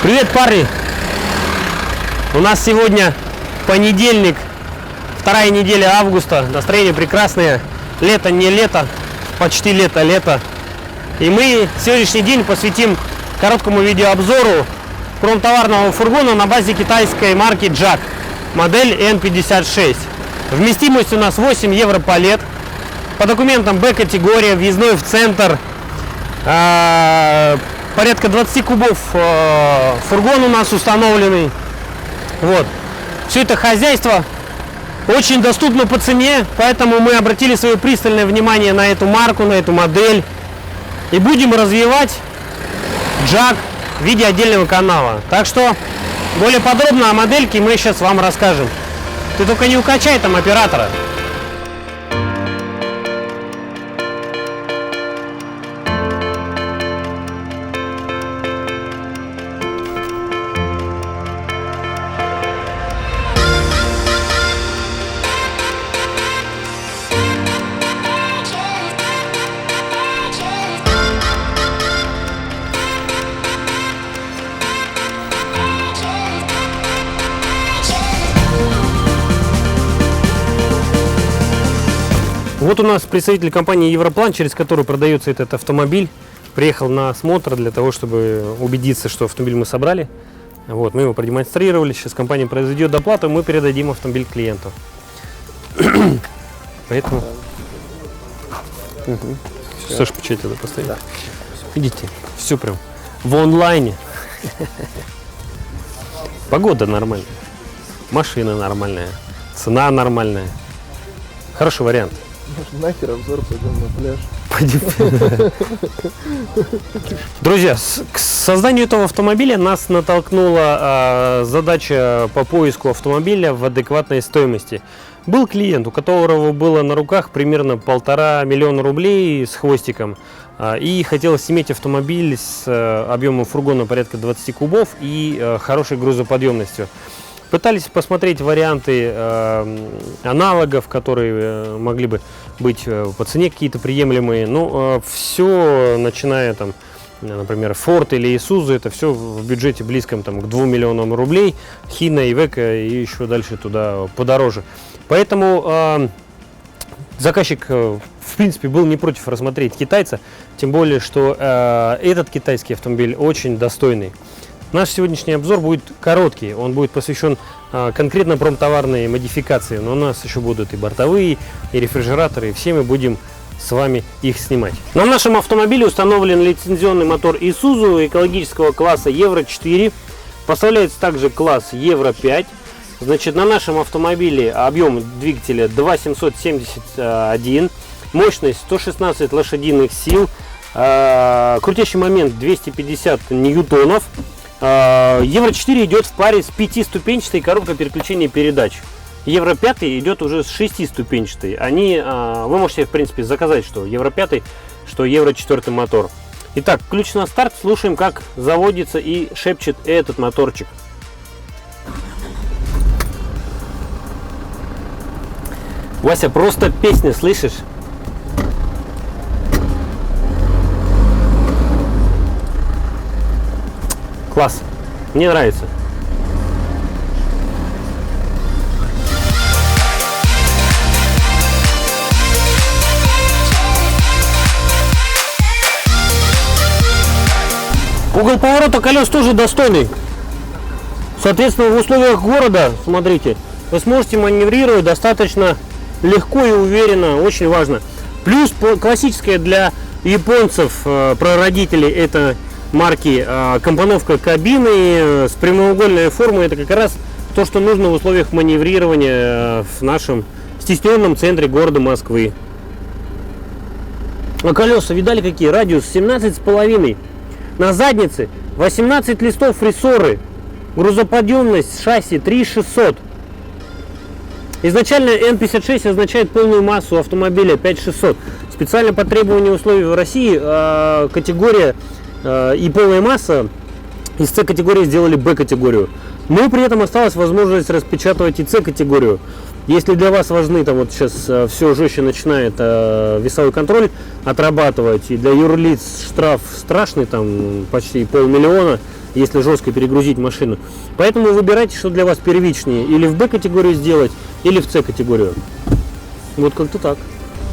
Привет, парни! У нас сегодня понедельник, вторая неделя августа. Настроение прекрасное. Лето, не лето, почти лето. И мы сегодняшний день посвятим короткому видеообзору промтоварного фургона на базе китайской марки JAC, модель N56. Вместимость у нас 8 евро палет. По документам Б-категория, въездной в центр. Порядка 20 кубов фургон у нас установленный. Вот. Все это хозяйство очень доступно по цене, поэтому мы обратили свое пристальное внимание на эту марку, на эту модель. И будем развивать JAC в виде отдельного канала. Так что более подробно о модельке мы сейчас вам расскажем. Ты только не укачай там оператора. Вот у нас представитель компании Европлан, через которую продается этот автомобиль, приехал на осмотр для того, чтобы убедиться, что автомобиль мы собрали. Вот, мы его продемонстрировали, сейчас компания произведет доплату, мы передадим автомобиль клиенту. Поэтому... Саша, почему это поставить? Да. Видите, все прям в онлайне. Погода нормальная, машина нормальная, цена нормальная. Хороший вариант. Нахер обзор, пойдем на пляж. Друзья, к созданию этого автомобиля нас натолкнула задача по поиску автомобиля в адекватной стоимости. Был клиент, у которого было на руках примерно 1,5 миллиона рублей с хвостиком, и хотелось иметь автомобиль с объемом фургона порядка 20 кубов и хорошей грузоподъемностью. Пытались посмотреть варианты аналогов, которые могли бы быть по цене какие-то приемлемые. Но все, начиная там, например, Ford или Isuzu, это все в бюджете близком там, к 2 миллионам рублей. Hino, Iveco и еще дальше туда подороже. Поэтому заказчик, в принципе, был не против рассмотреть китайца. Тем более, что этот китайский автомобиль очень достойный. Наш сегодняшний обзор будет короткий, он будет посвящен конкретно промтоварной модификации, но у нас еще будут и бортовые, и рефрижераторы, и все мы будем с вами их снимать. На нашем автомобиле установлен лицензионный мотор Isuzu экологического класса Евро-4, поставляется также класс Евро-5. Значит, на нашем автомобиле объем двигателя 2,771, мощность 116 лошадиных сил, крутящий момент 250 ньютонов. Евро-4 идет в паре с 5-ступенчатой коробкой переключения передач. Евро-5 идет уже с 6-ступенчатой. Вы можете, в принципе, заказать, что Евро-5, что Евро-4 мотор. Итак, ключ на старт. Слушаем, как заводится и шепчет этот моторчик. Вася, просто песня, слышишь? Класс, мне нравится. Угол поворота колес тоже достойный. Соответственно, в условиях города, смотрите, вы сможете маневрировать достаточно легко и уверенно, очень важно. Плюс классическая для японцев, прародителей, это марки компоновка кабины с прямоугольной формой. Это как раз то, что нужно в условиях маневрирования в нашем стесненном центре города Москвы. А колеса видали какие? Радиус 17,5. На заднице 18 листов рессоры. Грузоподъемность шасси 3600. Изначально N56 означает полную массу автомобиля 5600. Специально по требованию условий в России категория и полная масса из С-категории сделали Б-категорию. Но при этом осталась возможность распечатывать и С-категорию. Если для вас важны, там вот сейчас все жестче начинает весовой контроль отрабатывать, и для юрлиц штраф страшный, там почти 500 000, если жестко перегрузить машину. Поэтому выбирайте, что для вас первичнее, или в Б-категорию сделать, или в С-категорию. Вот как-то так.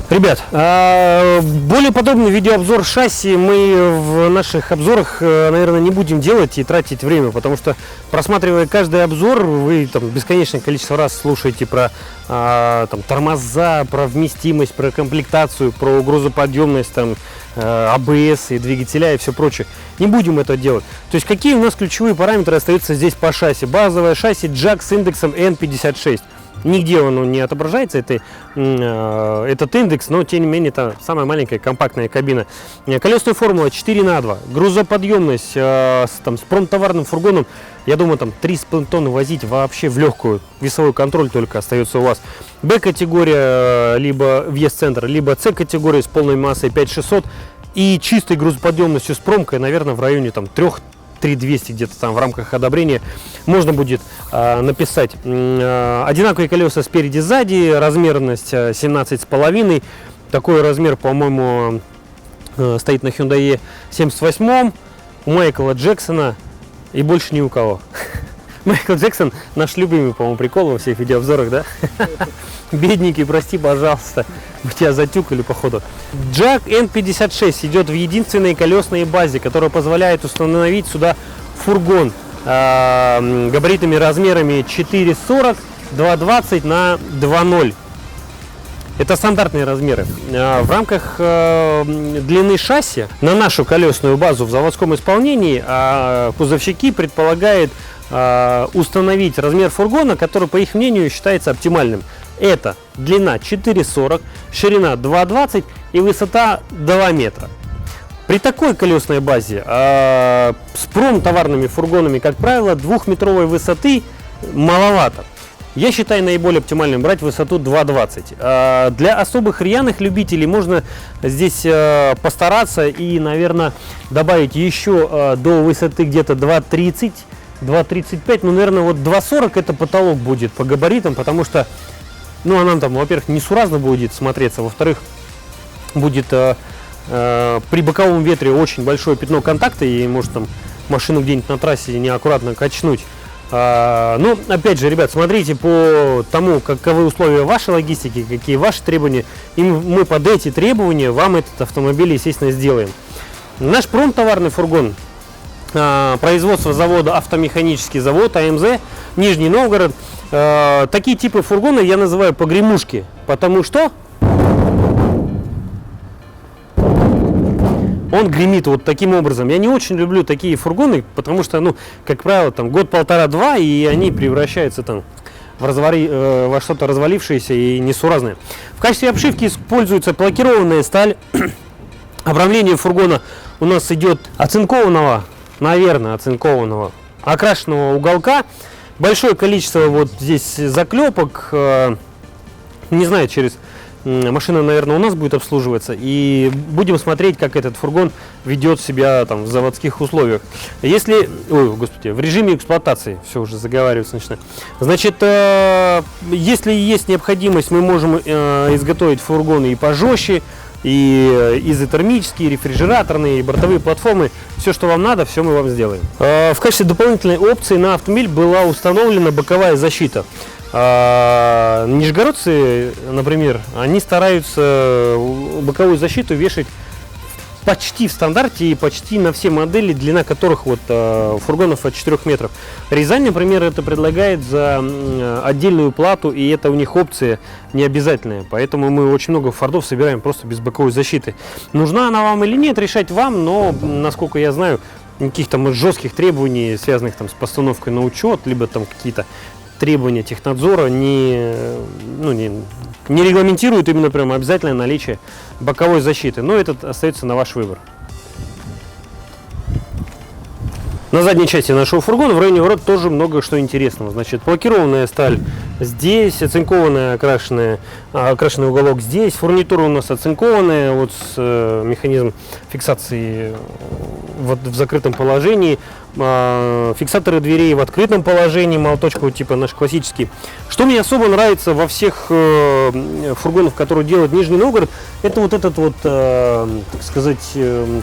Ребят, более подробный видеообзор шасси мы в наших обзорах, наверное, не будем делать и тратить время, потому что, просматривая каждый обзор, вы там бесконечное количество раз слушаете про там, тормоза, про вместимость, про комплектацию, про грузоподъемность, там, АБС и двигателя и все прочее. Не будем это делать. То есть какие у нас ключевые параметры остаются здесь по шасси? Базовое шасси JAG с индексом N56. Нигде он не отображается, этот индекс, но тем не менее это самая маленькая компактная кабина. Колесная формула 4х2, грузоподъемность с промтоварным фургоном, я думаю, там 3,5 тонны возить вообще в легкую, весовой контроль только остается у вас. Б-категория, либо въезд-центр, либо С-категория с полной массой 5600 и чистой грузоподъемностью с промкой, наверное, в районе там 3200 где-то там в рамках одобрения можно будет написать. Одинаковые колеса спереди, сзади, размерность 17,5. Такой размер, по-моему, стоит на Hyundai 78, у Майкла Джексона и больше ни у кого. Майкл Джексон наш любимый, по-моему, прикол во всех видеообзорах, да? Бедненький, прости, пожалуйста, мы тебя затюкали, походу. JAG N56 идет в единственной колесной базе, которая позволяет установить сюда фургон габаритными размерами 4,40, 2,20 на 2,0. Это стандартные размеры. В рамках длины шасси на нашу колесную базу в заводском исполнении кузовщики предполагают установить размер фургона, который, по их мнению, считается оптимальным. Это длина 4,40, ширина 2,20 и высота 2 метра. При такой колесной базе с промтоварными фургонами, как правило, 2-метровой высоты маловато. Я считаю наиболее оптимальным брать высоту 2,20. Для особых рьяных любителей можно здесь постараться и, наверное, добавить еще до высоты где-то 2,30, 2,35, ну, наверное, вот 2,40 это потолок будет по габаритам, потому что, ну, она там, во-первых, несуразно будет смотреться, во-вторых, будет при боковом ветре очень большое пятно контакта и может там машину где-нибудь на трассе неаккуратно качнуть. Ну, опять же, ребят, смотрите по тому, каковы условия вашей логистики, какие ваши требования, и мы под эти требования вам этот автомобиль, естественно, сделаем. Наш промтоварный фургон производства завода Автомеханический завод АМЗ, Нижний Новгород. Такие типы фургона я называю погремушки, потому что он гремит вот таким образом. Я не очень люблю такие фургоны, потому что, ну, как правило, там год-полтора-два, и они превращаются там во что-то развалившееся и несуразное. В качестве обшивки используется лакированная сталь. Обрамление фургона у нас идет оцинкованного, наверное, оцинкованного, окрашенного уголка. Большое количество вот здесь заклепок. Не знаю, через машина, наверное, у нас будет обслуживаться. И будем смотреть, как этот фургон ведет себя там в заводских условиях. Если, ой, господи, в режиме эксплуатации, все уже заговариваться начинаю. Значит, если есть необходимость, мы можем изготовить фургоны и пожестче, и изотермические, и рефрижераторные, и бортовые платформы. Все, что вам надо, все мы вам сделаем. В качестве дополнительной опции на автомобиль была установлена боковая защита. Нижегородцы, например, они стараются боковую защиту вешать почти в стандарте и почти на все модели, длина которых вот фургонов от 4 метров. Рязань, например, это предлагает за отдельную плату, и это у них опция не обязательная. Поэтому мы очень много фордов собираем просто без боковой защиты. Нужна она вам или нет, решать вам, но, насколько я знаю, никаких там жестких требований, связанных там с постановкой на учет, либо там какие-то требования технадзора не регламентируют именно прямо обязательное наличие боковой защиты. Но этот остается на ваш выбор. На задней части нашего фургона в районе ворот тоже много что интересного. Значит, лакированная сталь здесь, оцинкованная, окрашенный уголок здесь, фурнитура у нас оцинкованная, вот с механизм фиксации в закрытом положении. фиксаторы дверей в открытом положении, молоточка вот типа наш классический. Что мне особо нравится во всех фургонах, которые делает Нижний Новгород, это вот этот вот, так сказать,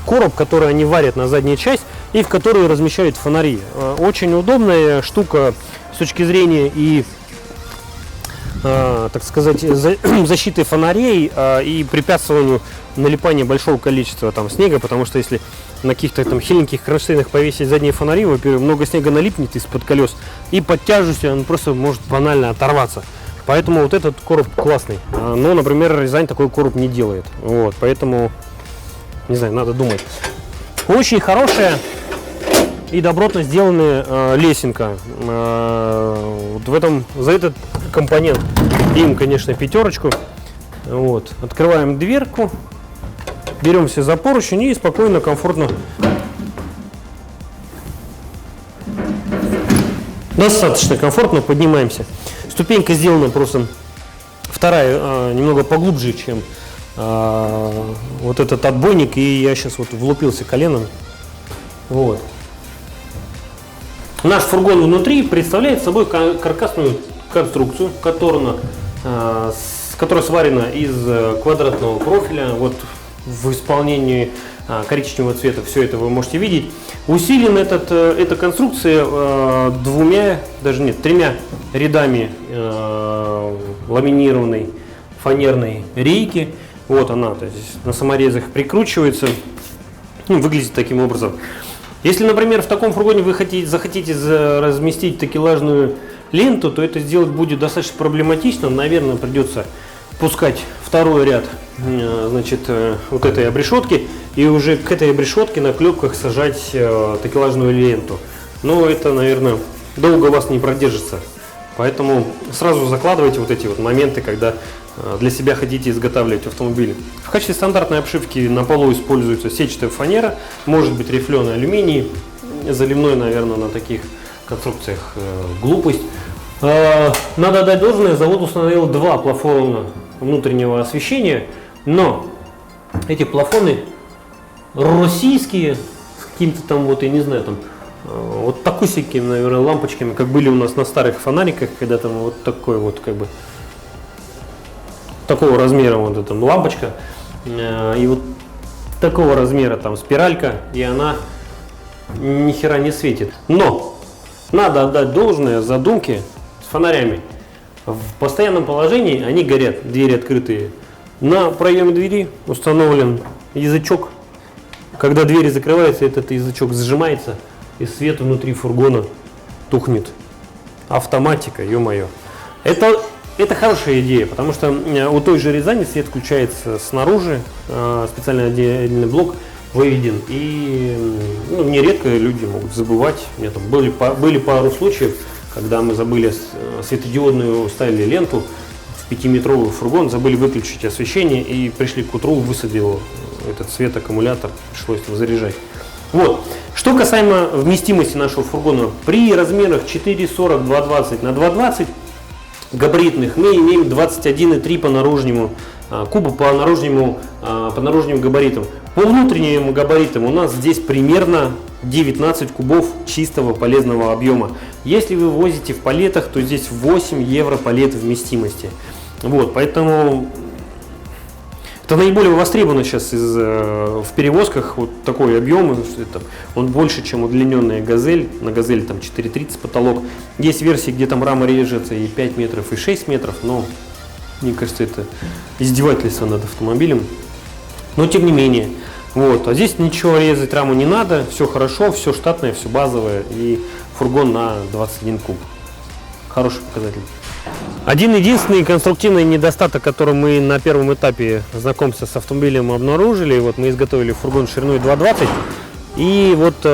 короб, который они варят на заднюю часть и в который размещают фонари. Очень удобная штука с точки зрения и, так сказать, защиты фонарей и препятствованию налипания большого количества там снега, потому что если на каких-то там хиленьких кронштейнах повесить задние фонари, во-первых, много снега налипнет из-под колес, и под тяжестью он просто может банально оторваться. Поэтому вот этот короб классный. Но, например, Рязань такой короб не делает. Вот, поэтому, не знаю, надо думать. Очень хорошая и добротно сделанная лесенка. Вот в этом, за этот компонент им, конечно, 5. Вот. Открываем дверку. Беремся за поручень и спокойно, комфортно. Достаточно комфортно поднимаемся. Ступенька сделана просто вторая немного поглубже, чем вот этот отбойник. И я сейчас вот влупился коленом. Вот. Наш фургон внутри представляет собой каркасную конструкцию, которая сварена из квадратного профиля. Вот в исполнении коричневого цвета все это вы можете видеть. Усилен эта конструкция тремя рядами ламинированной фанерной рейки. Вот она, то есть на саморезах прикручивается. Выглядит таким образом. Если, например, в таком фургоне вы захотите разместить такелажную ленту, то это сделать будет достаточно проблематично. Наверное, придется пускать второй ряд, значит, вот этой обрешетки и уже к этой обрешетке на клепках сажать такелажную ленту. Но это, наверное, долго у вас не продержится. Поэтому сразу закладывайте вот эти вот моменты, когда для себя хотите изготавливать автомобили. В качестве стандартной обшивки на полу используется сетчатая фанера, может быть рифленый алюминий, заливной, наверное, на таких конструкциях глупость. Надо отдать должное, завод установил 2 плафона внутреннего освещения, но эти плафоны российские, с каким-то там, вот, я не знаю, там, вот такусикими, наверное, лампочками, как были у нас на старых фонариках, когда там вот такой вот, как бы, такого размера вот эта лампочка, и вот такого размера там спиралька, и она ни хера не светит. Но надо отдать должное задумке с фонарями. В постоянном положении они горят, двери открытые. На проеме двери установлен язычок. Когда дверь закрывается, этот язычок сжимается, и свет внутри фургона тухнет. Автоматика, ё-моё. Это хорошая идея, потому что у той же Рязани свет включается снаружи, специально отдельный блок выведен. И нередко люди могут забывать. У меня там были пару случаев, когда мы забыли светодиодную, ставили ленту в 5-метровый фургон, забыли выключить освещение и пришли к утру, высадил этот свет аккумулятор, пришлось его заряжать. Вот. Что касаемо вместимости нашего фургона, при размерах 4,40 2,20 на 2,20 габаритных мы имеем 21,3 по наружнему куба по наружнему габаритам. По внутренним габаритам у нас здесь примерно 19 кубов чистого полезного объема. Если вы возите в палетах, то здесь 8 евро палет вместимости. Вот, поэтому это наиболее востребовано сейчас в перевозках, вот такой объем, он больше, чем удлиненная газель. На газели там 4,30 потолок. Есть версии, где там рама режется и 5 метров, и 6 метров, но мне кажется, это издевательство над автомобилем. Но тем не менее. Вот. А здесь ничего резать раму не надо, все хорошо, все штатное, все базовое, и фургон на 21 куб. Хороший показатель. Один единственный конструктивный недостаток, который мы на первом этапе знакомства с автомобилем обнаружили, вот мы изготовили фургон шириной 2,20, и вот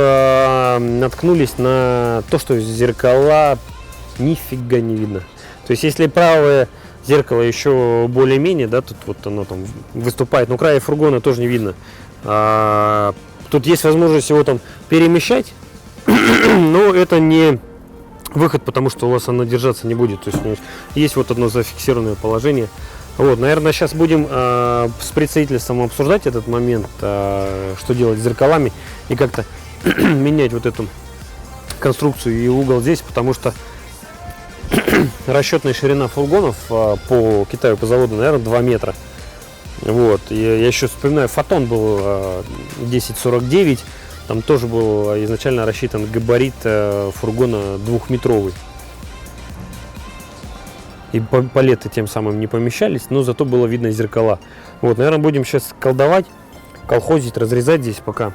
наткнулись на то, что зеркала нифига не видно. То есть если правое зеркало еще более-менее, да, тут вот оно там выступает, но края фургона тоже не видно. Тут есть возможность его там перемещать, но это не выход, потому что у вас она держаться не будет. То есть есть вот одно зафиксированное положение. Вот, наверное, сейчас будем с представительством обсуждать этот момент, что делать с зеркалами и как-то менять вот эту конструкцию и угол здесь, потому что расчетная ширина фургонов по Китаю, по заводу, наверное, 2 метра. Вот. Я еще вспоминаю, Фотон был 1049, там тоже был изначально рассчитан габарит фургона 2-метровый. И палеты тем самым не помещались, но зато было видно зеркала. Вот, наверное, будем сейчас колдовать, колхозить, разрезать здесь пока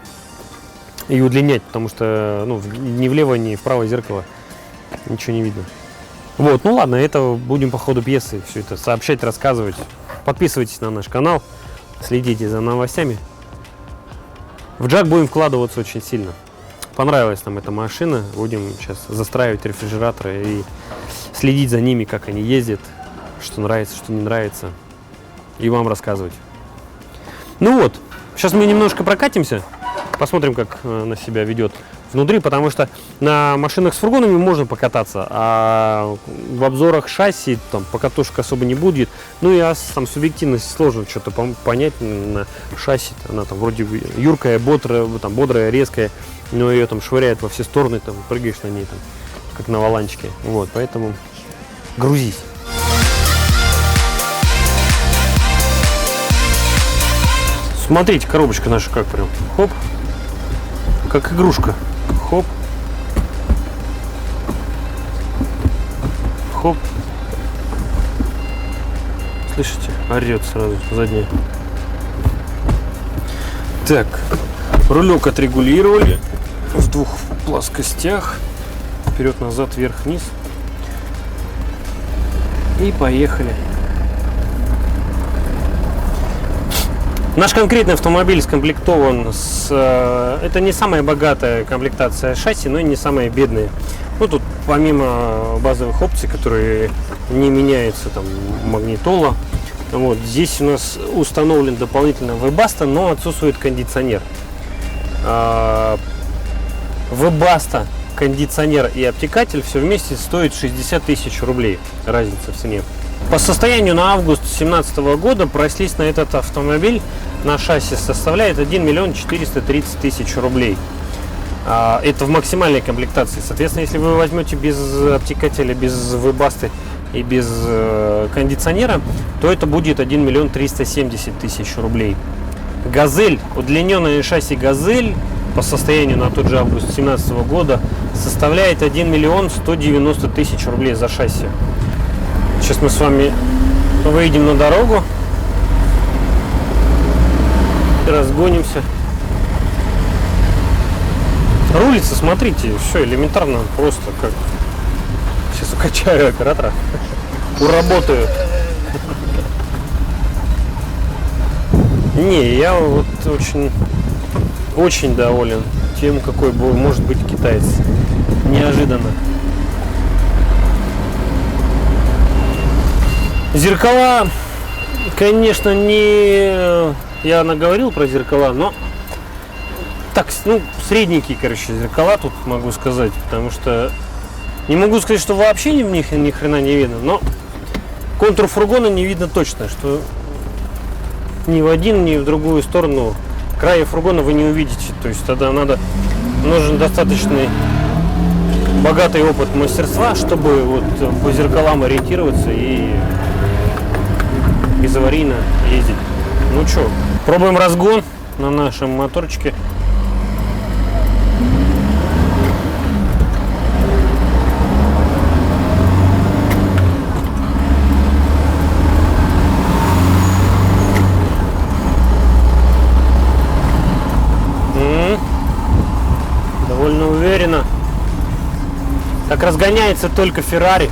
и удлинять, потому что ни влево, ни вправо зеркало ничего не видно. Вот, ну ладно, это будем по ходу пьесы все это сообщать, рассказывать. Подписывайтесь на наш канал, следите за новостями. В джак будем вкладываться очень сильно. Понравилась нам эта машина, будем сейчас застраивать рефрижераторы и следить за ними, как они ездят, что нравится, что не нравится, и вам рассказывать. Ну вот, сейчас мы немножко прокатимся, посмотрим, как она себя ведет внутри, потому что на машинах с фургонами можно покататься, а в обзорах шасси там покатушек особо не будет. Ну и там субъективность сложно что-то понять на шасси. Она там вроде юркая, бодрая, резкая, но ее там швыряет во все стороны, там прыгаешь на ней там, как на валанчике. Вот, поэтому грузись. Смотрите, коробочка наша как прям, хоп, как игрушка. Хоп. Хоп. Слышите? Орет сразу задняя. Так. Рулек отрегулировали в 2 плоскостях. Вперед-назад, вверх-вниз. И поехали. Наш конкретный автомобиль скомплектован с... Это не самая богатая комплектация шасси, но и не самая бедная. Ну, тут помимо базовых опций, которые не меняются, там, магнитола, вот, здесь у нас установлен дополнительно Webasto, но отсутствует кондиционер. Webasto, кондиционер и обтекатель все вместе стоит 60 тысяч рублей. Разница в цене. По состоянию на август 2017 года прайс-лист на этот автомобиль на шасси составляет 1 миллион 430 тысяч рублей. Это в максимальной комплектации. Соответственно, если вы возьмете без обтекателя, без Webasto и без кондиционера, то это будет 1 миллион 370 тысяч рублей. Газель, удлиненное шасси Газель по состоянию на тот же август 2017 года составляет 1 миллион 190 тысяч рублей за шасси. Сейчас мы с вами выйдем на дорогу, разгонимся. Рулится, смотрите, все элементарно, просто как. Сейчас укачаю оператора, уработаю. Не, я вот очень доволен тем, какой может быть китаец. Неожиданно. Зеркала, конечно, не... Я наговорил про зеркала, но так, средненькие, короче, зеркала тут могу сказать, потому что не могу сказать, что вообще в них ни хрена не видно, но контур фургона не видно точно, что ни в один, ни в другую сторону края фургона вы не увидите, то есть тогда нужен достаточный богатый опыт мастерства, чтобы вот по зеркалам ориентироваться и безаварийно ездить. Ну что, пробуем разгон на нашем моторчике. Довольно уверенно. Так разгоняется только Ferrari.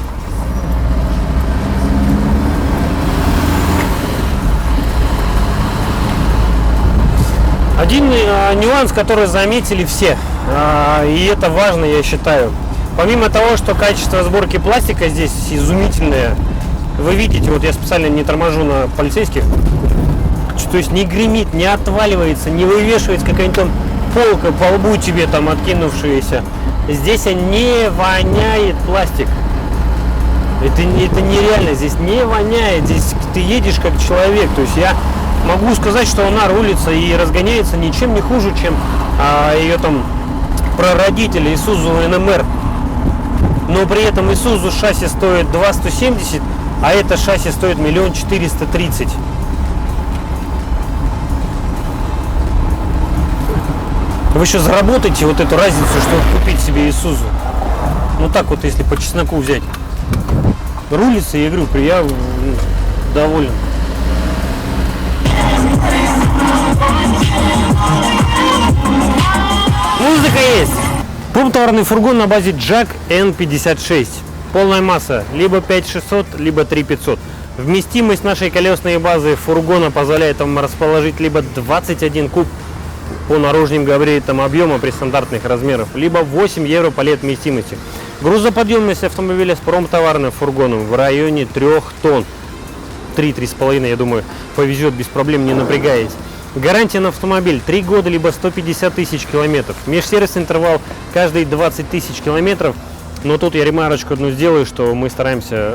Один нюанс, который заметили все, и это важно, я считаю. Помимо того, что качество сборки пластика здесь изумительное, вы видите, вот я специально не торможу на полицейских, то есть не гремит, не отваливается, не вывешивается какая-нибудь там полка по лбу тебе там откинувшаяся. Здесь не воняет пластик. Это нереально, здесь не воняет, здесь ты едешь как человек, то есть я могу сказать, что она рулится и разгоняется ничем не хуже, чем ее там прародитель Isuzu NMR. Но при этом Isuzu шасси стоит 2,170, а это шасси стоит 1 430 000. Вы еще заработаете вот эту разницу, чтобы купить себе Isuzu. Ну так вот, если по чесноку взять. Рулится, я говорю, я доволен. Музыка есть. Промтоварный фургон на базе JAC N56. Полная масса либо 5600, либо 3500. Вместимость нашей колесной базы фургона позволяет вам расположить либо 21 куб по наружным габаритам объема при стандартных размерах, либо 8 евро по лет вместимости. Грузоподъемность автомобиля с промтоварным фургоном в районе 3 тонн. 3-3,5, я думаю, повезет без проблем, не напрягаясь. Гарантия на автомобиль 3 года, либо 150 тысяч километров. Межсервисный интервал каждые 20 тысяч километров. Но тут я ремарочку одну сделаю, что мы стараемся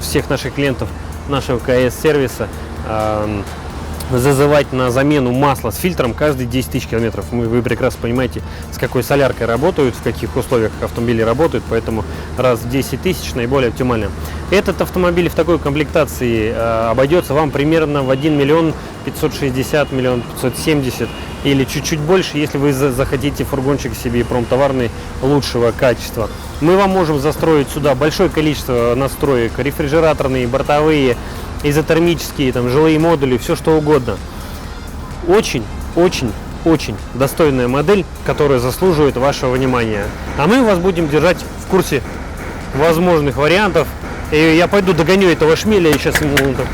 всех наших клиентов нашего КС-сервиса зазывать на замену масла с фильтром каждые 10 тысяч километров. Вы прекрасно понимаете, с какой соляркой работают, в каких условиях автомобили работают, поэтому раз в 10 тысяч наиболее оптимально. Этот автомобиль в такой комплектации обойдется вам примерно в 1 миллион 560, 1 570 или чуть-чуть больше, если вы захотите фургончик себе промтоварный лучшего качества. Мы вам можем застроить сюда большое количество настроек, рефрижераторные, бортовые, изотермические, там, жилые модули, все что угодно. Очень достойная модель, которая заслуживает вашего внимания. А мы вас будем держать в курсе возможных вариантов. И я пойду догоню этого шмеля и сейчас ему так